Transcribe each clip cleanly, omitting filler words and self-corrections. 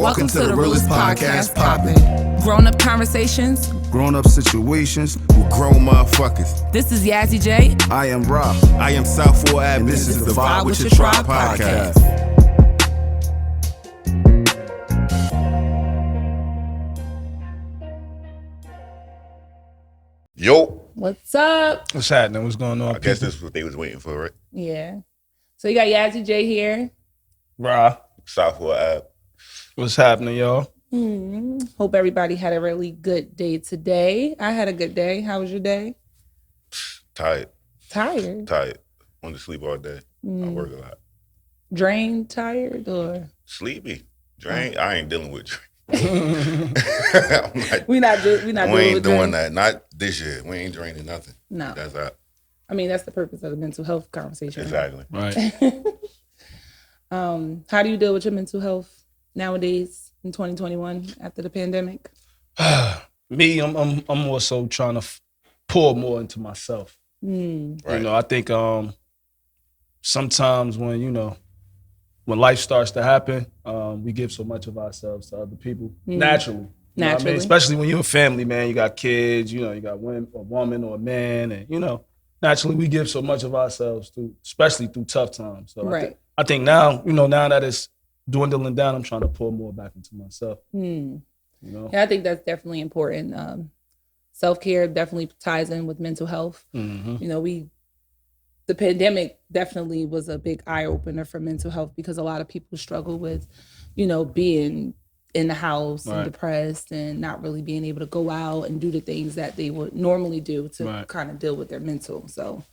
Welcome to the realest podcast poppin'. Grown-up conversations. Grown-up situations with grown motherfuckers. This is Yazzie J. I am Rob. I am South Ab. This is the Vibe with Your Tribe podcast. Yo. What's up? What's happening? What's going on? I guess this is what they was waiting for, right? Yeah. So you got Yazzie J here. Rah. South Ab. What's happening, y'all? Hope everybody had a really good day today. I had a good day. How was your day? Tired. Tired? Wanted to sleep all day. I work a lot. Drained, tired, or? Sleepy. Drained. I ain't dealing with drain. We not ain't doing that. Not this year. We ain't draining nothing. No. That's that. I mean, that's the purpose of the mental health conversation. Exactly. Right. How do you deal with your mental health nowadays in 2021 after the pandemic? Me, I'm more so trying to pour more into myself. Right. You know, I think sometimes when life starts to happen, we give so much of ourselves to other people naturally. You know what I mean? Especially when you're a family, man, you got kids, you got a woman or a man, and naturally we give so much of ourselves especially through tough times. So right. I think now, now that it's dwindling down, I'm trying to pour more back into myself. Yeah, I think that's definitely important. Self-care definitely ties in with mental health. Mm-hmm. The pandemic definitely was a big eye-opener for mental health because a lot of people struggle with, being in the house and depressed and not really being able to go out and do the things that they would normally do to kind of deal with their mental. So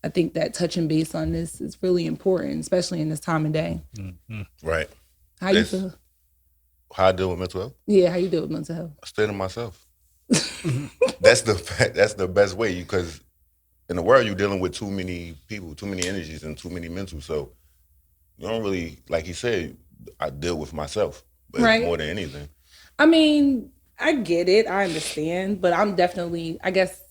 I think that touching base on this is really important, especially in this time of day. Mm-hmm. Right. How you feel? How I deal with mental health? Yeah, how you deal with mental health? I stay to myself. That's the best way, because in the world you're dealing with too many people, too many energies, and too many mental. So you don't really, like he said, I deal with myself, but it's more than anything. I mean, I get it, I understand, but I'm definitely, I guess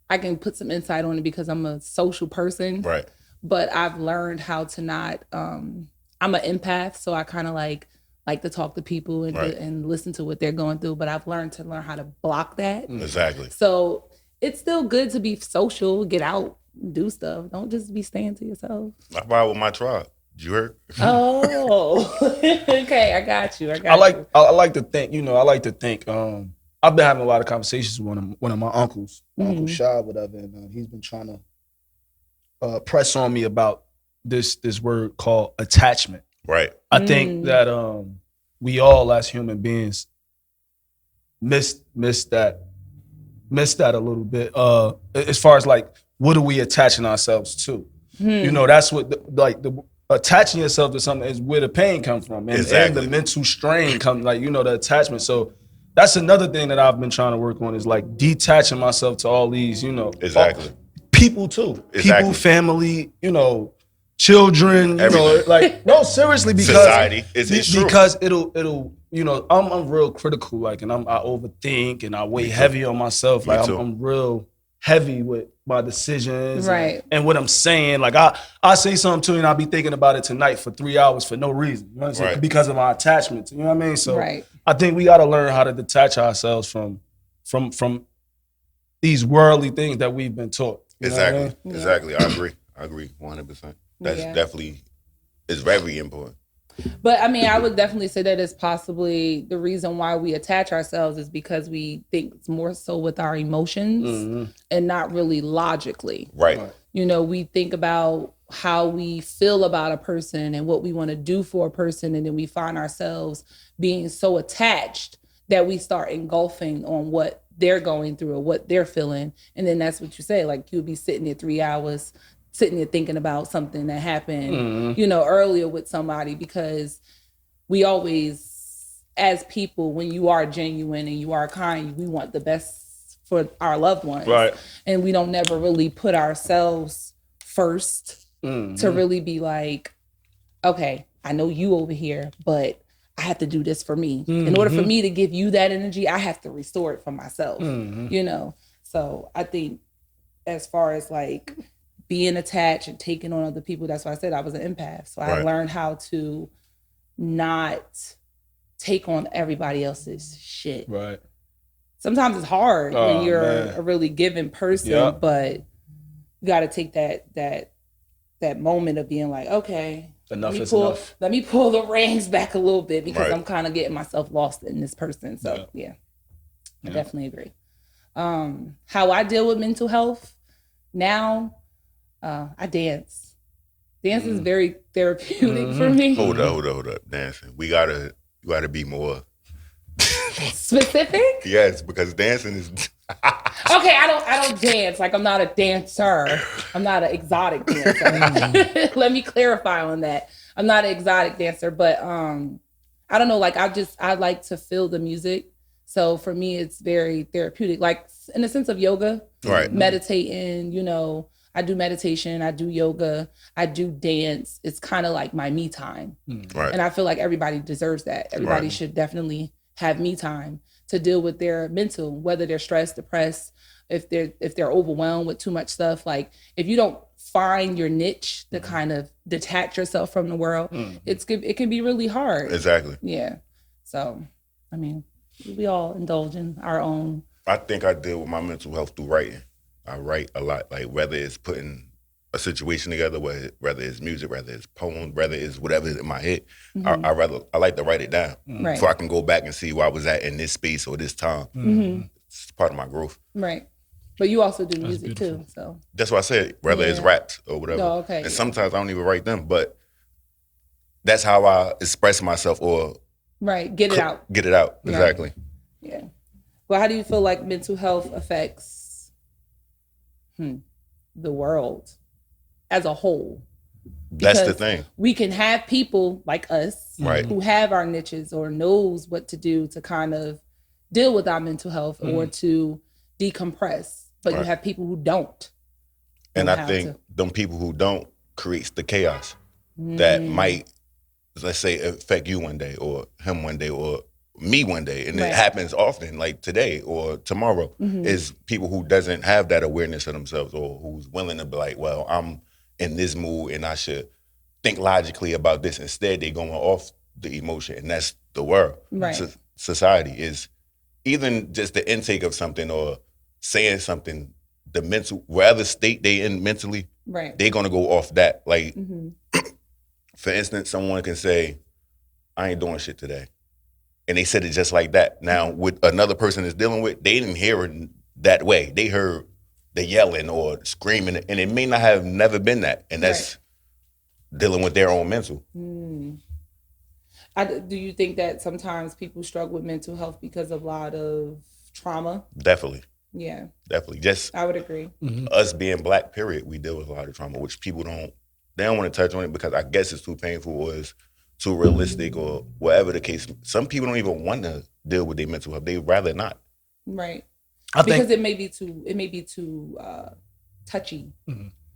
I can put some insight on it because I'm a social person. Right. But I've learned how to not, I'm an empath, so I kind of like to talk to people and listen to what they're going through, but I've learned how to block that. Exactly. So it's still good to be social, get out, do stuff. Don't just be staying to yourself. I ride with my tribe. You heard? Oh, okay. I got you. I like to think. I've been having a lot of conversations with one of my uncles, Uncle Shy, whatever, and he's been trying to press on me about this word called attachment. Right. I think that we all as human beings miss that a little bit. As far as like, what are we attaching ourselves to? That's what the attaching yourself to something is where the pain comes from, and the mental strain comes, the attachment. So that's another thing that I've been trying to work on is like detaching myself to all these, people too, people, family, children, no, seriously, because society is true. Because it'll I'm real critical, and I overthink and I weigh heavy on myself. I'm real heavy with my decisions and what I'm saying. I say something to you and I'll be thinking about it tonight for 3 hours for no reason. You know what I'm saying? Because of my attachments. You know what I mean? So I think we gotta learn how to detach ourselves from these worldly things that we've been taught. Exactly. I mean? Exactly. I agree 100%. That's definitely is very important. But I mean, I would definitely say that is possibly the reason why we attach ourselves is because we think more so with our emotions and not really logically. Right. We think about how we feel about a person and what we want to do for a person, and then we find ourselves being so attached that we start engulfing on what they're going through or what they're feeling. And then that's what you say, you'll be sitting there 3 hours sitting there thinking about something that happened, earlier with somebody, because we always, as people, when you are genuine and you are kind, we want the best for our loved ones. Right. And we don't never really put ourselves first to really be like, okay, I know you over here, but I have to do this for me. In order for me to give you that energy, I have to restore it for myself, So I think as far as being attached and taking on other people, that's why I said I was an empath. So I learned how to not take on everybody else's shit. Right. Sometimes it's hard when you're man. a really giving person, Yeah. but you got to take that moment of being like, okay, Enough let me is pull, enough. Let me pull the reins back a little bit because Right. I'm kind of getting myself lost in this person. So yeah, I definitely agree. How I deal with mental health now, I dance. Dance is very therapeutic for me. Hold up, dancing. You gotta be more. Specific? Yes, because dancing is. Okay, I don't dance. Like I'm not a dancer. I'm not an exotic dancer. Let me clarify on that. I'm not an exotic dancer, but I don't know. Like I like to feel the music. So for me, it's very therapeutic. Like in the sense of yoga, Right. meditating. You know, I do meditation. I do yoga. I do dance. It's kind of like my me time, Right. and I feel like everybody deserves that. Everybody Right. should definitely have me time to deal with their mental, whether they're stressed, depressed, if they're overwhelmed with too much stuff. Like if you don't find your niche to kind of detach yourself from the world, it can be really hard. Exactly. Yeah. So, I mean, we all indulge in our own. I think I deal with my mental health through writing. I write a lot, like whether it's putting a situation together, whether it's music, whether it's poems, whether it's whatever is in my head. I like to write it down Right. so I can go back and see where I was at in this space or this time. It's part of my growth. Right. But you also do music too. So That's what I said, whether it's Yeah. raps or whatever. Oh, okay, And yeah. sometimes I don't even write them, but that's how I express myself or right. Get it out. get it out. Right. Exactly. Yeah. Well, how do you feel like mental health affects the world as a whole? That's the Because thing. We can have people like us Right. who have our niches or knows what to do to kind of deal with our mental health or to decompress. But you Right. have people who don't. And know I how think to. them people who don't creates the chaos that might, let's say, affect you one day or him one day or me one day. And Right. it happens often, like today or tomorrow, is people who doesn't have that awareness of themselves or who's willing to be like, well, I'm in this mood and I should think logically about this. Instead, they going off the emotion. And that's the world. Right. Society is even just the intake of something or saying something, the mental, wherever state they in mentally, Right. they're gonna go off that. Like, Mhm. for instance, someone can say, I ain't doing shit today. And they said it just like that. Now, with another person is dealing with, they didn't hear it that way. They heard the yelling or screaming, and it may not have never been that. And that's dealing with their own mental. Do you think that sometimes people struggle with mental health because of a lot of trauma? Definitely. Yeah, Definitely. Just I would agree. us being Black, period, we deal with a lot of trauma, which people don't want to touch on it because I guess it's too painful or it's too realistic or whatever the case. Some people don't even want to deal with their mental health. They'd rather not. Right. I Because think it may be too touchy.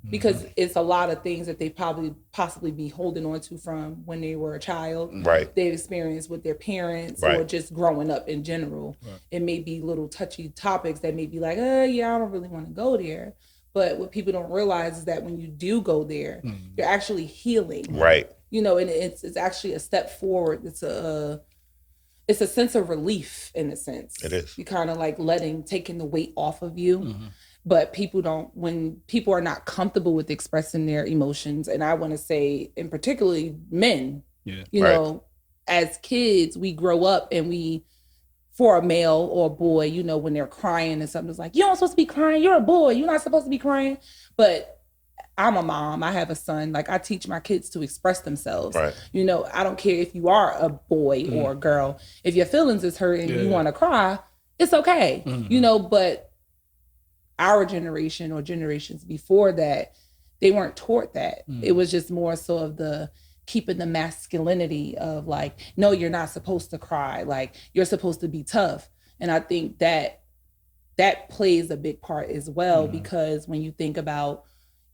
Because it's a lot of things that they possibly be holding on to from when they were a child. Right. They've experienced with their parents or Right. just growing up in general. It may be little touchy topics that may be like, yeah, I don't really want to go there. But what people don't realize is that when you do go there, you're actually healing. Right. You know, and it's actually a step forward. It's a sense of relief in a sense. It is. You kind of like taking the weight off of you. But when people are not comfortable with expressing their emotions, and I want to say in particularly men, Yeah. you Right. know, as kids, we grow up and for a male or a boy, you know, when they're crying and something's like, you don't supposed to be crying, you're a boy, you're not supposed to be crying. But I'm a mom, I have a son, like I teach my kids to express themselves. Right. You know, I don't care if you are a boy or a girl, if your feelings is hurt and you want to cry, it's okay, you know, but our generation or generations before that, they weren't taught that. It was just more so of the keeping the masculinity of like, no, you're not supposed to cry. Like you're supposed to be tough. And I think that plays a big part as well, because when you think about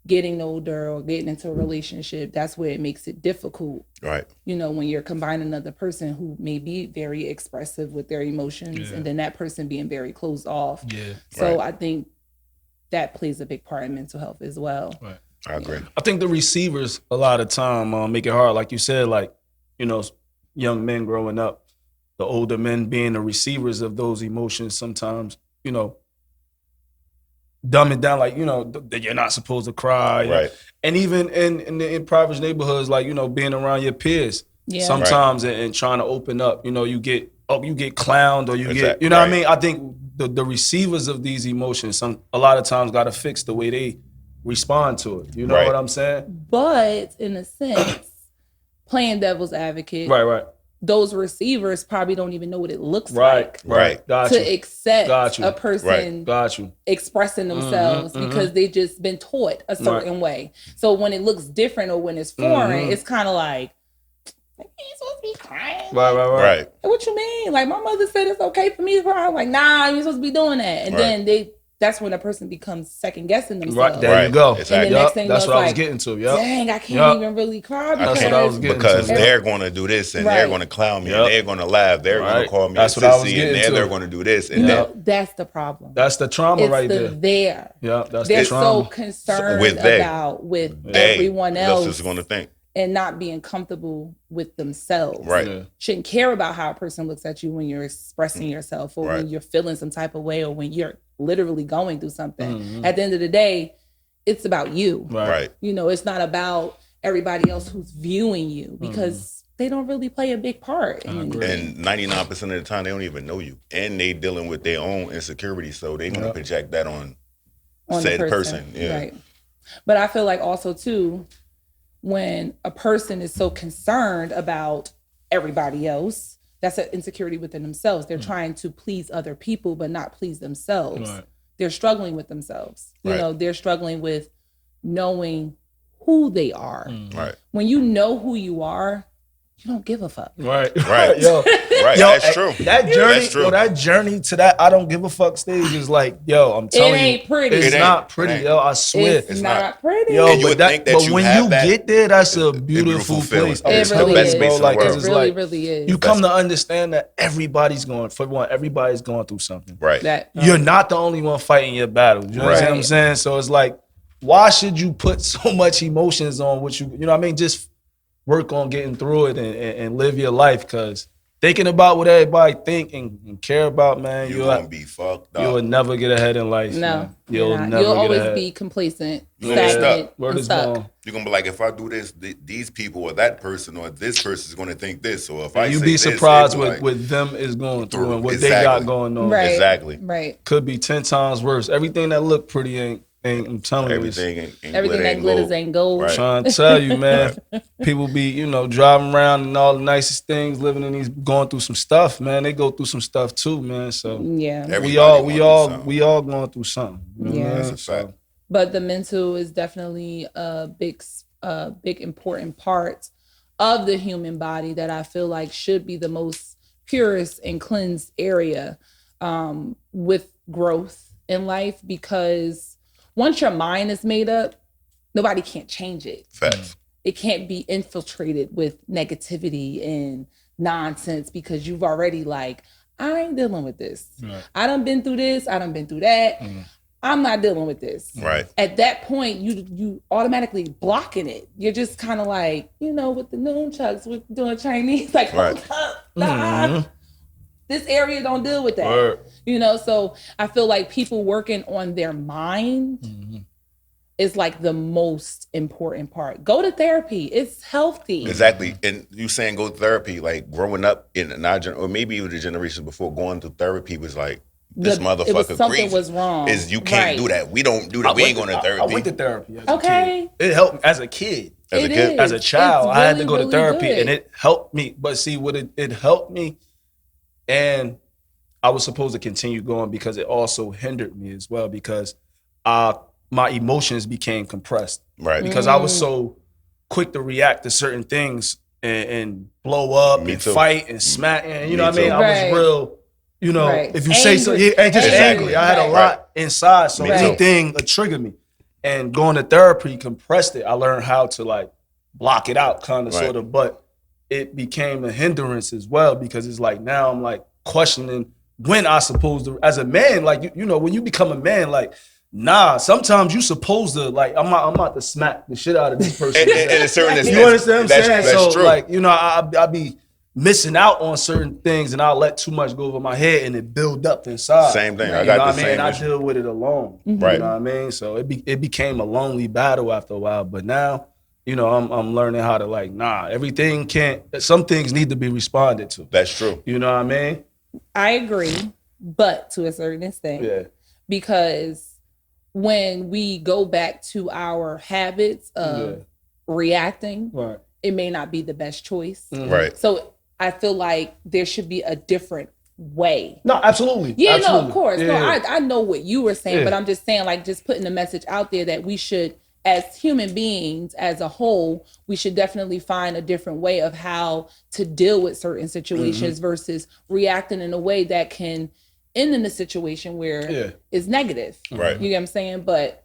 getting older or getting into a relationship, that's where it makes it difficult. Right. You know, when you're combining another person who may be very expressive with their emotions and then that person being very closed off. Yeah. So Right. I think that plays a big part in mental health as well. Right. I agree. I think the receivers a lot of time make it hard. Like you said, like, you know, young men growing up, the older men being the receivers of those emotions sometimes, you know, dumb it down, like, you know, that you're not supposed to cry. Right. And even in the impoverished neighborhoods, like, you know, being around your peers sometimes and trying to open up, you know, you get clowned, or you get, you know what I mean? I think the receivers of these emotions, a lot of times got to fix the way they respond to it. You know what I'm saying? But in a sense, playing devil's advocate, Right. those receivers probably don't even know what it looks like. Right. Got to you. accept a person Got you. expressing themselves because they just been taught a certain way. So when it looks different or when it's foreign, it's kind of like, you ain't supposed to be crying. Right. What you mean? Like, my mother said it's okay for me to cry. I'm like, nah, you're supposed to be doing that. And then that's when a person becomes second guessing themselves. Right, there you go. Exactly. And the next thing that's you what know, I was like, getting to. dang, I can't even really cry because, That's what I was getting because to. they're going to do this and they're going to clown me and they're going to laugh. They're going to call me That's a what I was sissy getting and to. they're going to do this. And that's the problem. That's the trauma It's right the there. Yeah, that's They're the trauma. so concerned With they. about everyone else That's just going to think. and not being comfortable with themselves. Right. Yeah. Shouldn't care about how a person looks at you when you're expressing yourself or when you're feeling some type of way or when you're literally going through something. At the end of the day, it's about you. Right. You know, it's not about everybody else who's viewing you because they don't really play a big part. And 99% of the time, they don't even know you. And they dealing with their own insecurities, so they're going to project that on said person. Yeah. Right. But I feel like also, too, when a person is so concerned about everybody else, that's an insecurity within themselves. They're trying to please other people, but not please themselves. Right. They're struggling with themselves. You Right. know, they're struggling with knowing who they are. Right. When you know who you are, you don't give a fuck. Right. Right. Yo, Right. yo, That's true. That journey, That's true. that journey to that I don't give a fuck stage is like, yo, I'm telling you, ain't pretty. it's It not ain't. pretty, It ain't. yo. I swear. It's not pretty. Yo, And you but would think that you when have you that, get there, that's a beautiful beautiful feeling. place. I'm It telling really you, is. bro, like, It it's It just really, like, really is. you come to understand that everybody's going through something. Right. You're not the only one fighting your battles. You know what I'm Right. saying? So it's like, why should you put so much emotions on what you know what I mean? Just work on getting through it and live your life, because thinking about what everybody think and care about, man, You're going to be fucked up. you'll never get ahead in life. No, man. You'll never You'll get always ahead. be complacent, You're gonna be stagnant, stuck. Word and is stuck. born. You're going to be like, if I do this, these people or that person or this person is going to think this. Or if I And you say be this, surprised they be with like, what them is going through and what Exactly. they got going on. Right. Exactly. Right. Could be 10 times worse. Everything that look pretty ain't I'm telling you. it's- everything ain't Everything that glitters ain't gold. Right. Trying to tell you, man. People be, driving around and all the nicest things, living in these, going through some stuff, man. They go through some stuff too, man. So Yeah. Everybody we all going through something. You know what I Yeah. mean? That's a fact. But the mental is definitely a big important part of the human body that I feel like should be the most purest and cleansed area with growth in life, because once your mind is made up, nobody can't change it. Facts. It can't be infiltrated with negativity and nonsense because you've already like, I ain't dealing with this. Right. I done been through this. I done been through that. I'm not dealing with this. Right. At that point, you automatically blocking it. You're just kind of like, with the nunchucks, we're doing Chinese, like, Right. hold up, nah. This area don't deal with that. Word. So I feel like people working on their mind is like the most important part. Go to therapy. It's healthy. Exactly. And you saying go to therapy, like growing up in our or maybe even the generation before, going to therapy was like, this motherfucker something crazy. was wrong. Is you can't do that. We don't do that. We ain't going to therapy. I went to therapy as a Okay. kid. It helped me as a kid. As a It kid? is. As a child, It's I had to really, go to really therapy, good. and it helped me. But see, what it helped me, and I was supposed to continue going because it also hindered me as well, because my emotions became compressed. Right. Because I was so quick to react to certain things and blow up Me and too. fight and smack. And you know Me what I mean? too. I Right. was real, Right. if you say so, Angry. and just Exactly. angry. I had a Right. lot inside. So Me too. anything would trigger me. And going to therapy compressed it. I learned how to like block it out, kind of, Right. sort of. But it became a hindrance as well, because it's like now I'm like questioning when I supposed to, as a man, like, when you become a man, like, nah, sometimes you supposed to, like, I'm about to smack the shit out of this person. And a certain You extent, understand what I'm saying? that's So true. like, I be missing out on certain things, and I'll let too much go over my head, and it build up inside. Same thing. Right. I got You know the what I mean? same And issue. I deal with it alone. Right. You know what I mean? So it became a lonely battle after a while. But now, you know, I'm learning how to like, everything can't. Some things need to be responded to. That's true. You know what I mean? I agree, but to a certain extent. Yeah. Because when we go back to our habits of reacting, Right. it may not be the best choice. Right. So I feel like there should be a different way. No, absolutely. Yeah, Absolutely. no, of course. Yeah, No, yeah. I know what you were saying, Yeah. but I'm just saying, like, just putting the message out there that we should, as human beings, as a whole, we should definitely find a different way of how to deal with certain situations versus reacting in a way that can end in a situation where it's negative. Right. You get what I'm saying? But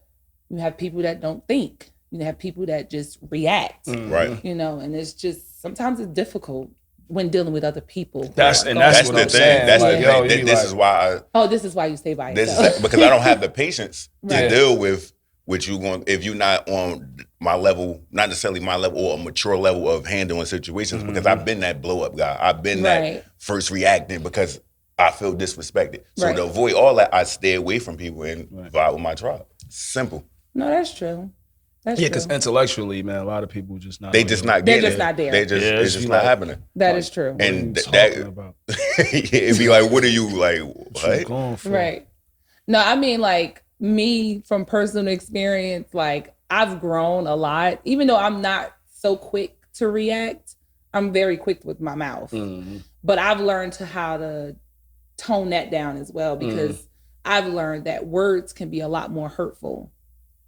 you have people that don't think. You have people that just react. Right. You know, and it's just sometimes it's difficult when dealing with other people. That's going That's what the I'm thing. saying. That's Like, the yo, thing. you This like- is why Oh, this is why you stay by this yourself. is because I don't have the patience to Right. deal with what you going if you're not on my level, not necessarily my level or a mature level of handling situations. Because I've been that blow up guy. I've been Right. that first reacting because I feel disrespected. So Right. to avoid all that, I stay away from people and vibe with my tribe. Simple. No, that's true. That's Yeah, true. because intellectually, man, a lot of people just not. They just not They're getting just it. not there. They just Yeah, it's it's just like- not happening. That is true. And What are that you talking about? it'd be like, what are you like? What you What? going for? Right. No, I mean, like, me from personal experience, like, I've grown a lot. Even though I'm not so quick to react, I'm very quick with my mouth. Mhm. But I've learned how to tone that down as well because I've learned that words can be a lot more hurtful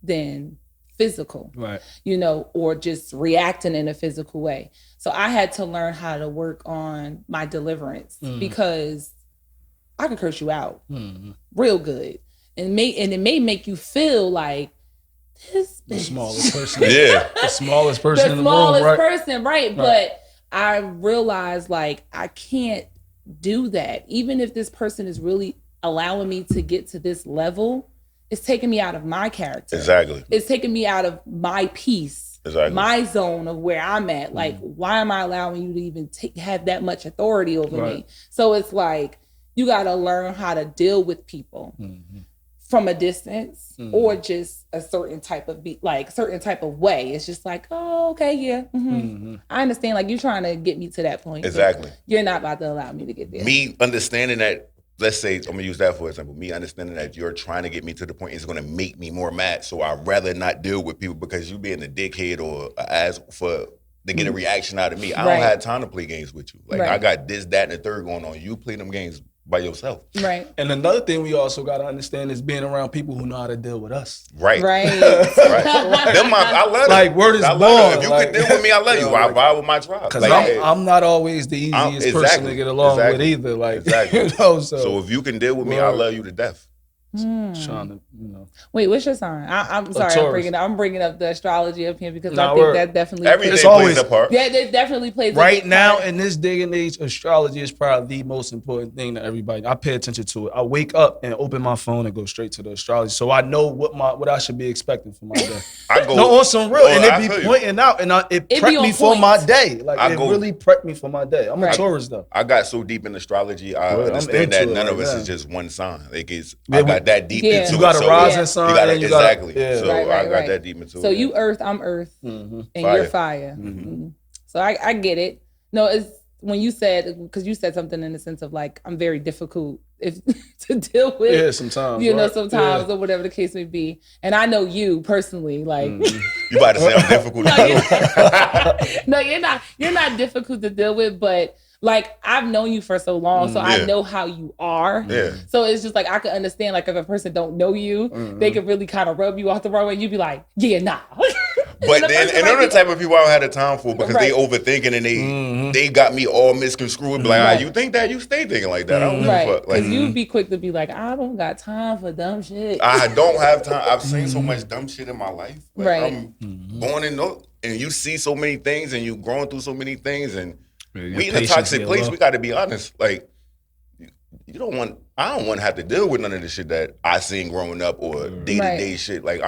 than physical. Right. You know, or just reacting in a physical way. So I had to learn how to work on my deliverance because I could curse you out real good. And it may make you feel like this The bitch. smallest person. Yeah. The smallest person The in the smallest room, right? person, right? But I realized like I can't do that. Even if this person is really allowing me to get to this level, it's taking me out of my character. Exactly. It's taking me out of my peace, Exactly. my zone of where I'm at. Like, why am I allowing you to even have that much authority over me? Right. So it's like, you got to learn how to deal with people from a distance or just a certain type of certain type of way. It's just like, oh, okay, yeah. I understand. Like, you're trying to get me to that point. but Exactly. You're not about to allow me to get there. Me understanding that, let's say, I'm gonna use that for example. Me understanding that you're trying to get me to the point is gonna make me more mad. So I'd rather not deal with people because you being a dickhead or an ass to get a reaction out of me. I Right. don't have time to play games with you. Like Right. I got this, that, and the third going on. You play them games by yourself. Right. And another thing we also got to understand is being around people who know how to deal with us. Right. Right. Right. I love them. Like, word is I love born, them. If you like- can deal with me, I love you. You know, I like- vibe with my tribe. Because Like, I'm not always the easiest person exactly, to get along with exactly, either. Like, exactly. you know, so so if you can deal with me, I Word. love you to death. trying to, you know. Wait, what's your sign? I'm sorry, Taurus. I'm bringing up the astrology of him because Nah, I think word. that definitely Every day plays, It's always- plays a part. yeah, that definitely plays a Right big now, part. in this day and age, astrology is probably the most important thing to everybody. I pay attention to it. I wake up and open my phone and go straight to the astrology, so I know what I should be expecting for my day. I go No, on some real, Oh, and I it feel be you. pointing out, and it be prepped on me for point. my day. Like I it go- really prepped me for my day. I'm Right. a Taurus though. I got so deep in astrology, I Well, I'm understand that into it none of right us now. is just one sign. Like it's, Yeah, I got that deep Yeah. into You got it. a So rising Yeah. sign. you got and you got exactly. yeah. So Right, I right, got right. that deep into So it. you earth, I'm earth, Mhm. and Fire. you're fire. So I get it. No, it's when you said, because you said something in the sense of like, I'm very difficult to deal with. Yeah, sometimes. You know, right? sometimes Yeah. or whatever the case may be. And I know you personally, like You about to say I'm difficult. No, to deal you're, with. no, you're not difficult to deal with, but like I've known you for so long, so I Yeah. know how you are. Yeah. So it's just like I could understand like if a person don't know you, they could really kind of rub you off the wrong way. You'd be like, yeah, nah. But The then, person and might they're the be- type of people I don't have the time for because they Right. overthinking and they got me all misconstrued. Like, Right. you think that? You stay thinking like that. I don't give Right, a fuck. because Like, you'd be quick to be like, I don't got time for dumb shit. I don't have time. I've seen so much dumb shit in my life. Like, Right. I'm born in and you see so many things and you growing through so many things and Yeah, your we in a patience toxic get place. low. We got to be honest. Like, I don't want to have to deal with none of the shit that I seen growing up or day to day shit. Like,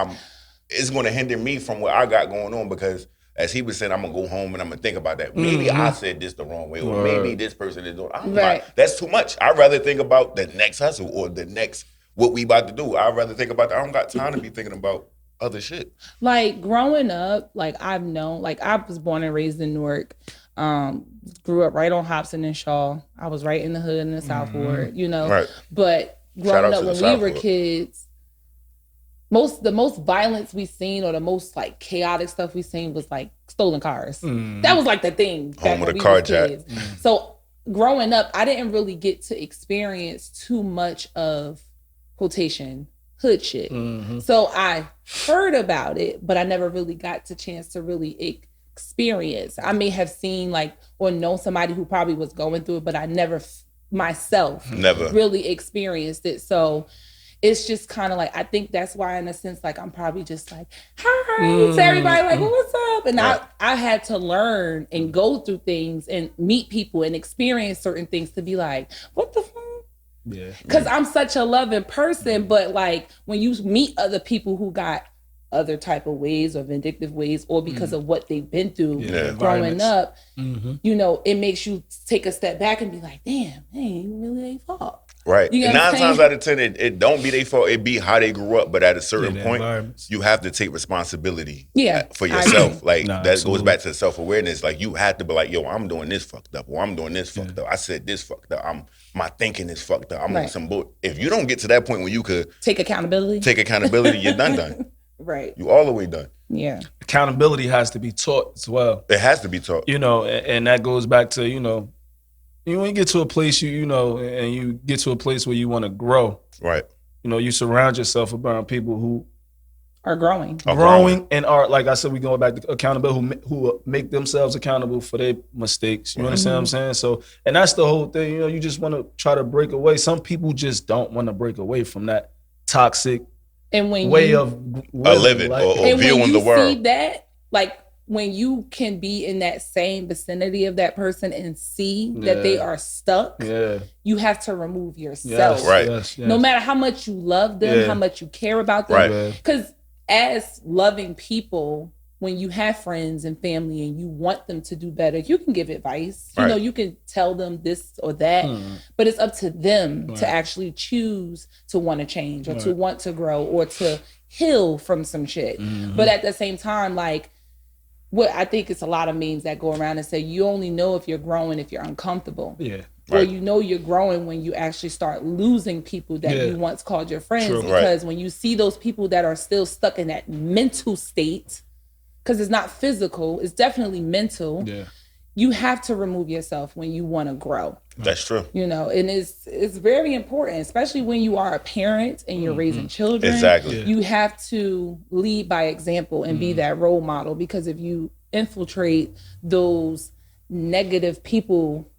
it's going to hinder me from what I got going on because as he was saying, I'm gonna go home and I'm gonna think about that. Maybe I said this the wrong way, or maybe this person is doing. I'm not, that's too much. I'd rather think about the next hustle or the next what we about to do. I'd rather think about that. I don't got time to be thinking about other shit. Like growing up, like I've known, like I was born and raised in Newark. Grew up right on Hobson and Shaw. I was right in the hood in the South Ward, you know. Right. But growing up when we were kids, the most violence we seen or the most like chaotic stuff we seen was like stolen cars. That was like the thing. Home with a carjack. So growing up, I didn't really get to experience too much of quotation hood shit. So I heard about it, but I never really got the chance to really experience. I may have seen like or know somebody who probably was going through it, but I never myself really experienced it. So it's just kind of like, I think that's why in a sense, like I'm probably just like, hi to everybody, like, well, what's up? And I had to learn and go through things and meet people and experience certain things to be like, what the fuck? Yeah. Because I'm such a loving person, but like when you meet other people who got other type of ways or vindictive ways or because of what they've been through growing up, you know, it makes you take a step back and be like, damn, hey, really their fault. Right. You know and 9 times out of 10, it don't be their fault. It be how they grew up. But at a certain point, you have to take responsibility for yourself. Like that goes back to self-awareness. Like you have to be like, yo, I'm doing this fucked up, or I'm doing this fucked up. I said this fucked up. My thinking is fucked up. I'm on some bull. If you don't get to that point where you could take accountability, you're done. Right. You all the way done. Yeah. Accountability has to be taught as well. It has to be taught. You know, and that goes back to, you know, when you get to a place, you know, and you get to a place where you want to grow. Right. You know, you surround yourself around people who are growing. And are, like I said, we going back to accountability, who make themselves accountable for their mistakes. You understand what I'm saying? So, and that's the whole thing. You know, you just want to try to break away. Some people just don't want to break away from that toxic way of living or viewing the world. See that, like when you can be in that same vicinity of that person and see that they are stuck, you have to remove yourself. Yes, right. Yes. No matter how much you love them, how much you care about them. Because as loving people, when you have friends and family and you want them to do better, you can give advice. You know, you can tell them this or that, but it's up to them to actually choose to want to change or to want to grow or to heal from some shit. But at the same time, like, what I think it's a lot of memes that go around and say you only know if you're growing if you're uncomfortable. Yeah. Or you know you're growing when you actually start losing people that you once called your friends. Because when you see those people that are still stuck in that mental state, because it's not physical, it's definitely mental. Yeah. You have to remove yourself when you want to grow. That's true. You know, and it's very important, especially when you are a parent and you're raising children. Exactly. You have to lead by example and be that role model, because if you infiltrate those negative people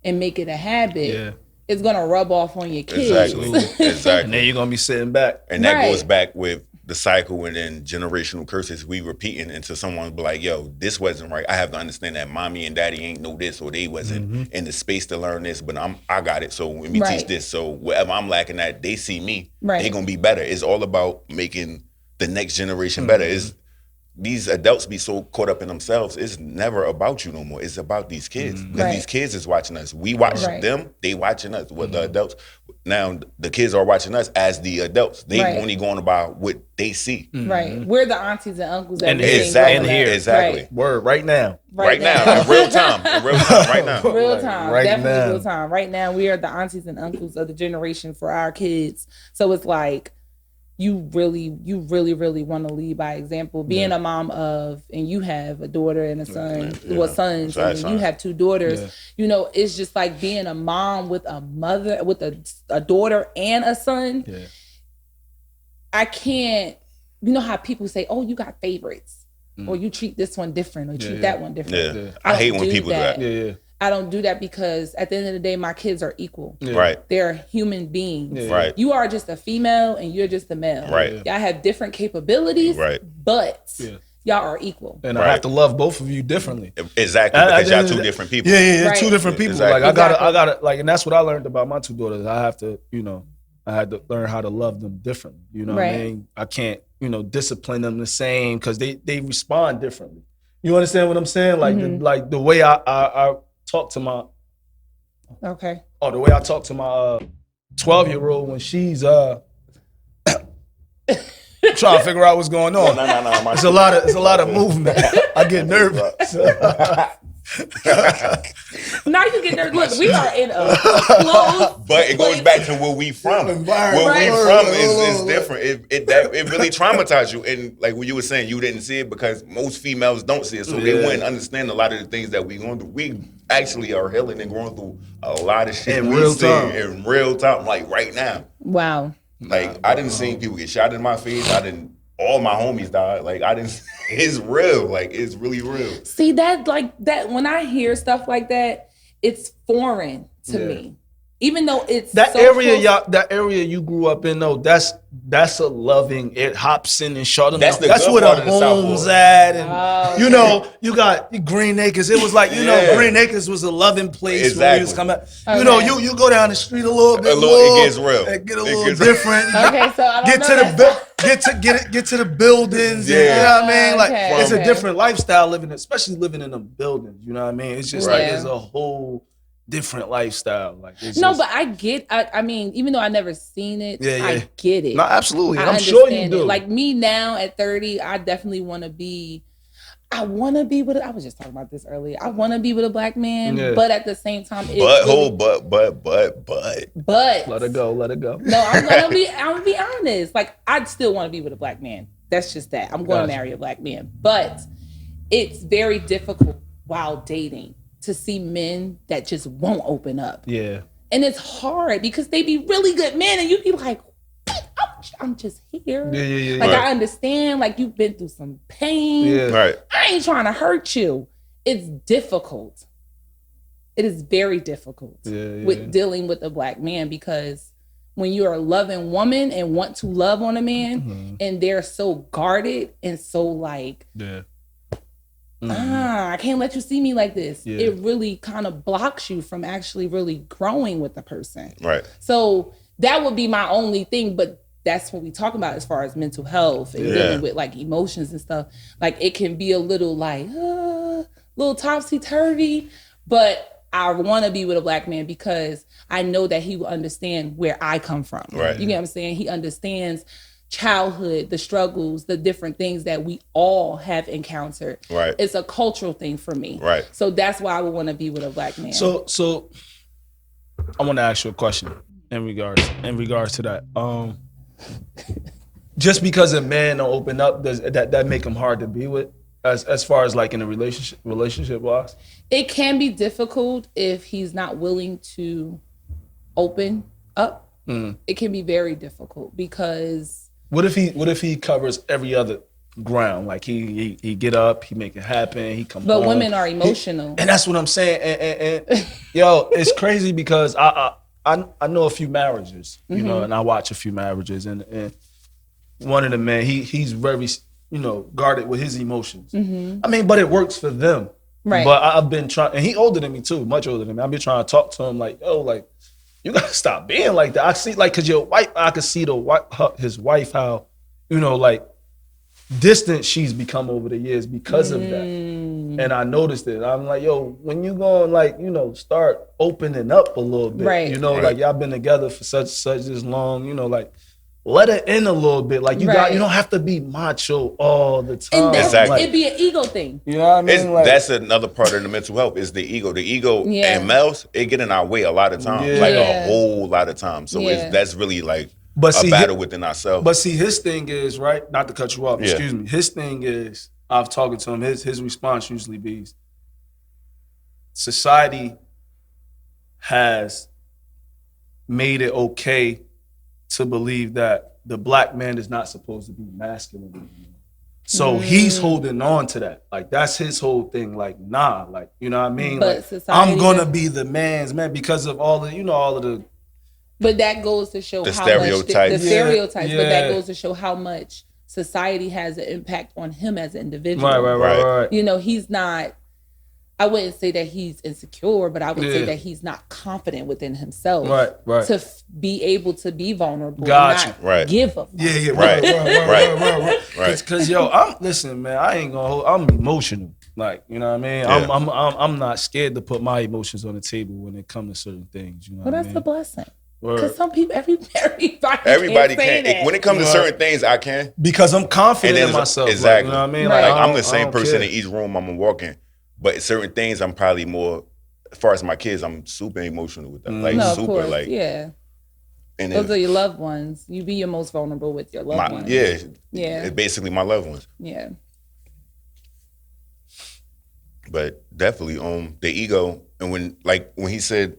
and make it a habit, it's gonna rub off on your kids. Exactly. And then you're gonna be sitting back. And that goes back with the cycle and then generational curses we repeating until someone be like, yo, this wasn't right. I have to understand that mommy and daddy ain't know this, or they wasn't in the space to learn this, but I got it. So when we teach this, so whatever I'm lacking at, they see me, they gonna be better. It's all about making the next generation better. It's these adults be so caught up in themselves. It's never about you no more. It's about these kids. Because these kids is watching us. We watch them, they watching us. Well, the adults, now the kids are watching us as the adults. They only going about what they see. Right. We're the aunties and uncles that Exactly. Word, right now. Right now. In real time. Right now. Real time. Definitely real time. Right now, we are the aunties and uncles of the generation for our kids. So it's like, you really want to lead by example. Being a mom of, and you have a daughter and a son, sons, and you have 2 daughters. You know, it's just like being a mom with a mother, with a daughter and a son. Yeah. I can't, you know how people say, oh, you got favorites, or you treat this one different, or treat that one different. Yeah. I hate when people do that. Yeah. I don't do that, because at the end of the day, my kids are equal. Yeah. Right. They're human beings. Yeah. Right. You are just a female and you're just a male. Right. Y'all have different capabilities, but y'all are equal. And I have to love both of you differently. Exactly, because y'all 2 different people. Yeah, 2 different people. Exactly. Like I gotta like, and that's what I learned about my 2 daughters. I have to, you know, I had to learn how to love them differently. You know what I mean? I can't, you know, discipline them the same, because they respond differently. You understand what I'm saying? Like the way I talk to my Okay. the way I talk to my 12-year-old when she's trying to figure out what's going on. No. It's a lot of movement. I get nervous. Now you get there. Look, we are in a closed. But it goes back to where we from. Where we from is different. It really traumatized you. And like what you were saying, you didn't see it because most females don't see it, so they wouldn't understand a lot of the things that we going through. We actually are healing and going through a lot of shit in real time, like right now. Wow. Like I didn't see people get shot in my face. All my homies died. Like I didn't. It's real. Like it's really real. See that when I hear stuff like that, it's foreign to me. Even though it's that so area, close. that area you grew up in, though, that's a loving. It Hobson and Charlotte. That's that's good where part the of the South homes Fork. at, and you know, you got Green Acres. It was like Green Acres was a loving place where you was coming. You know, you go down the street a little bit more. It gets real. It get a little different. Okay, so I don't get to the buildings. Yeah. You know what I mean? Like it's a Okay. different lifestyle living, especially living in them buildings. You know what I mean? It's just like Right. it's a whole different lifestyle. Like it's No, just, but I mean, even though I never seen it, Yeah. I get it. no, absolutely. I I'm sure you understand do. it. Like me now at 30, I definitely want to be. I want to be with. I was just talking about this earlier. I want to be with a black man, Yeah. but at the same time, But Let it go. No, I'm gonna be honest. Like I'd still want to be with a black man. That's just that. I'm going to marry a black man. But it's very difficult while dating to see men that just won't open up. Yeah. And it's hard because they be really good men and you be like, what? I'm just here. Yeah. Like Right. I understand, like you've been through some pain. Yeah. right. I ain't trying to hurt you. It's difficult. It is very difficult with dealing with a black man because when you're a loving woman and want to love on a man and they're so guarded and so like, I can't let you see me like this. Yeah. It really kind of blocks you from actually really growing with the person. Right. So that would be my only thing, but that's what we talk about as far as mental health and dealing with like emotions and stuff. Like it can be a little like, little topsy-turvy, but I want to be with a black man because I know that he will understand where I come from. Right. You get what I'm saying? He understands childhood, the struggles, the different things that we all have encountered. Right. It's a cultural thing for me. Right. So that's why I would want to be with a black man. So I want to ask you a question in regards to that. Just because a man don't open up, does that make him hard to be with? As far as like in a relationship wise? It can be difficult if he's not willing to open up. It can be very difficult because What if he covers every other ground? Like he get up, he make it happen, he come but home. women are emotional. And that's what I'm saying. And yo, it's crazy because I know a few marriages, you know, and I watch a few marriages, and one of the men, he's very, guarded with his emotions. I mean, but it works for them. Right. But I've been trying, and he older than me too, much older than me. I've been trying to talk to him like, yo, like, you gotta stop being like that. I see, like, cause your wife, I could see his wife, how, like, distant she's become over the years because of that. And I noticed it. I'm like, yo, when you going like, start opening up a little bit, Right. like y'all been together for such this long, like, let it in a little bit. Like you don't have to be macho all the time. And Exactly. it'd be an ego thing. You know what I mean? That's another part of the mental health is the ego. The ego and males, it get in our way a lot of times, like a whole lot of times. So that's really like a battle within ourselves. But see, his thing is, right, not to cut you off, excuse me. His thing is, I've talked to him, his response usually be, society has made it okay to believe that the black man is not supposed to be masculine anymore. So he's holding on to that. Like, that's his whole thing. Like, nah, like, you know what I mean? But like, society I'm gonna be the man's man because of all of the But that goes to show The how stereotypes. much the stereotypes. But that Yeah. goes to show how much society has an impact on him as an individual. right. He's not. I wouldn't say that he's insecure, but I would say Yeah. that he's not confident within himself. Right. To be able to be vulnerable. Gotcha. And not Right. give a fuck. Yeah, Right. Right. Cause yo, listen, man, I ain't gonna hold, I'm emotional. Like, you know what I mean? Yeah. I'm not scared to put my emotions on the table when it comes to certain things. You know Well, what I that's mean? the blessing. Word. Because some people, everybody Everybody can't say can. that. When it comes to Right. certain things, I can. Because I'm confident And in then myself. exactly. Like, you know what I mean? Right. Like I I'm the don't- I same don't person care. in each room I'm walking, but certain things I'm probably more. As far as my kids, I'm super emotional with them. Like No, of super. course, Like yeah. and Those if are your loved ones. You be your most vulnerable with your loved ones. yeah, Yeah. basically my loved ones. Yeah. But definitely the ego, and when he said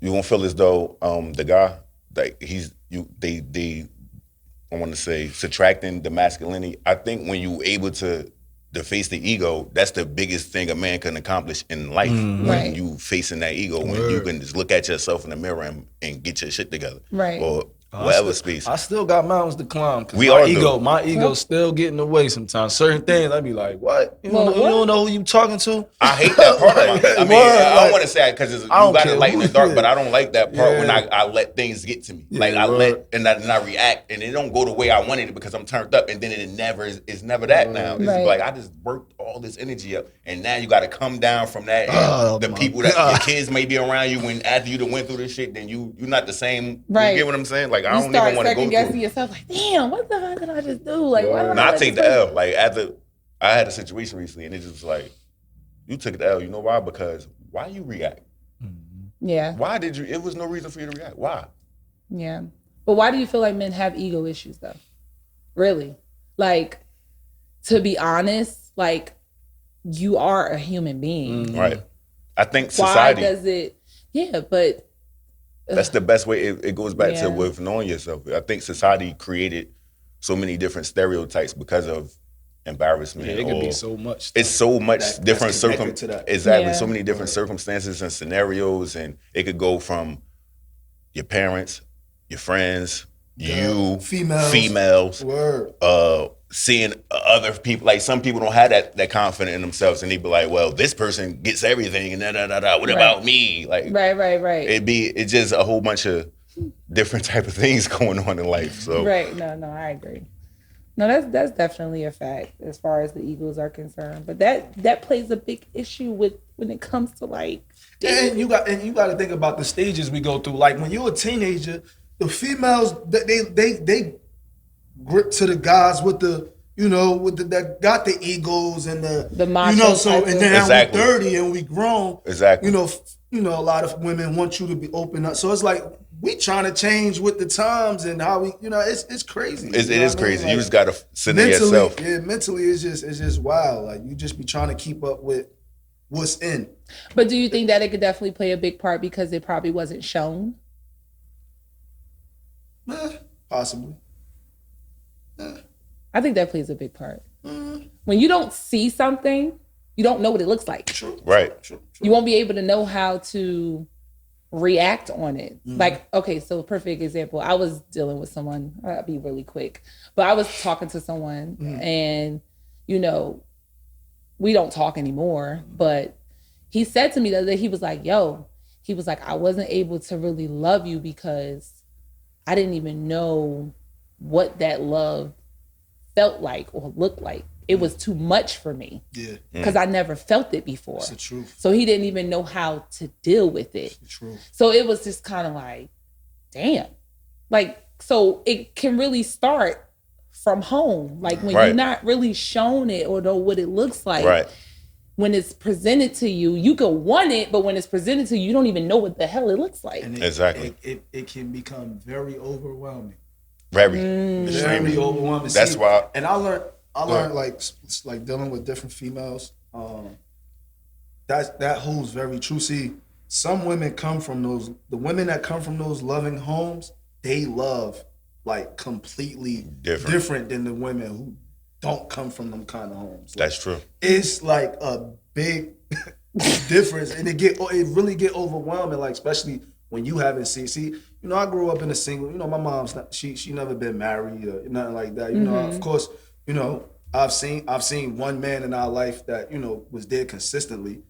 you won't feel as though the guy like they I want to say subtracting the masculinity. I think when you able to face the ego, that's the biggest thing a man can accomplish in life. When Right. you facing that ego, when you can just look at yourself in the mirror and get your shit together, Right. or whatever space. I still got mountains to climb. 'Cause We my all ego, do. my ego still getting in the way sometimes. Certain things, I be like, what? You, Well, don't, know, what? you don't know who you talking to? I hate that part of my. I mean, Word, I like, don't want to say it because you I don't got to care light in who the dark, it but is. I don't like that part when Yeah. I let things get to me. Yeah, Like I word. and I react, and it don't go the way I wanted it because I'm turned up, and then it never is. It's never that now. It's Right. like I just worked all this energy up, and now you got to come down from that. And Oh, the my people that God. your kids may be around you when after you done went through this shit, then you're not the same. Right. You get what I'm saying? Like I You don't start even want to go second guessing through. yourself, like, damn, what the hell did I just do? Like, why did No, I let take this the person- L. Like after I had a situation recently, and it's just like you took the L. You know why? Because why you react? Yeah, Why did you? It was no reason for you to react. Why? yeah. But why do you feel like men have ego issues though? Really? Like, to be honest, like, you are a human being. Right. I think Why society. does it? Yeah, but That's the best way. It goes back Yeah. to with knowing yourself. I think society created so many different stereotypes because of embarrassment. Yeah, it could or be so much. it's so much that's different connected to that. Exactly. Yeah. So many different circumstances and scenarios, and it could go from your parents, your friends, you, females, Word. seeing other people. Like some people don't have that confidence in themselves, and they be like, "Well, this person gets everything, and da da da da. What about me?" Like, right. it's just a whole bunch of different type of things going on in life. So, Right. No, I agree. No, that's definitely a fact as far as the Eagles are concerned. But that plays a big issue with when it comes to like And you got to think about the stages we go through. Like when you're a teenager, the females they grip to the guys with the that got the egos and the macho so type and of- then Exactly. we're 30 and we grown. Exactly. A lot of women want you to be open up. So it's like we trying to change with the times and how we it's crazy. it You know is what I mean? crazy. Like, You just gotta sit in mentally, yourself. yeah, mentally it's just wild. Like you just be trying to keep up with what's in. But do you think that it could definitely play a big part because it probably wasn't shown? Possibly. I think that plays a big part. When you don't see something, you don't know what it looks like. True. Right. True. You won't be able to know how to react on it. Like, okay, so perfect example. I was dealing with someone, I'll be really quick, but I was talking to someone and, we don't talk anymore, but he said to me the other day, he was like, I wasn't able to really love you because I didn't even know what that love felt like or looked like. It was too much for me Yeah. because I never felt it before. It's the truth. So he didn't even know how to deal with it. It's the truth. So it was just kind of like, damn. Like, so it can really start from home. Like when Right. you're not really shown it or know what it looks like. Right. When it's presented to you, you could want it, but when it's presented to you, you don't even know what the hell it looks like. And Exactly. It can become very overwhelming. Very. Mm. Extremely. Very overwhelming. That's See, why. And I learned like dealing with different females. That holds very true. See, some women the women that come from those loving homes, they love like completely different than the women who don't come from them kind of homes. Like, That's true. it's like a big difference, and it really get overwhelming. Like especially when you haven't seen. I grew up in a single. My mom's not. She never been married or nothing like that. Of course. I've seen one man in our life that was there consistently,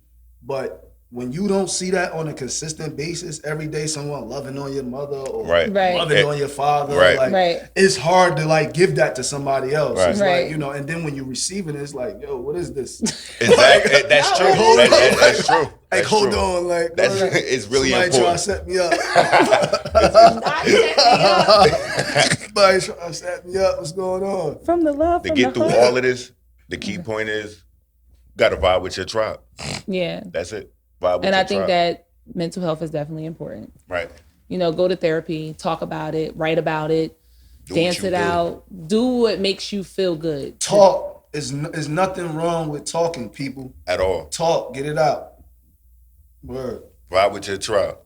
but when you don't see that on a consistent basis every day, someone loving on your mother or Right. loving on your father, Right. like Right. it's hard to like give that to somebody else. Right. It's Right. like, you know, and then when you receive it, it's like, yo, what is this? Exactly. That's true. That's true. Like, That's hold true. on, like That's it's really somebody trying to important. set me up. Not set me up. Somebody trying to set me up. What's going on? From the love, To from get the through heart. all of this, the key point is gotta vibe with your tribe. Yeah. That's it. Vibe with And your I think tribe. that mental health is definitely important. Right. You know, go to therapy, talk about it, write about it, Do what dance you it do. out, do what makes you feel good. Talk is nothing wrong with talking, people. At all. Talk, get it out. Word. Vibe with your tribe.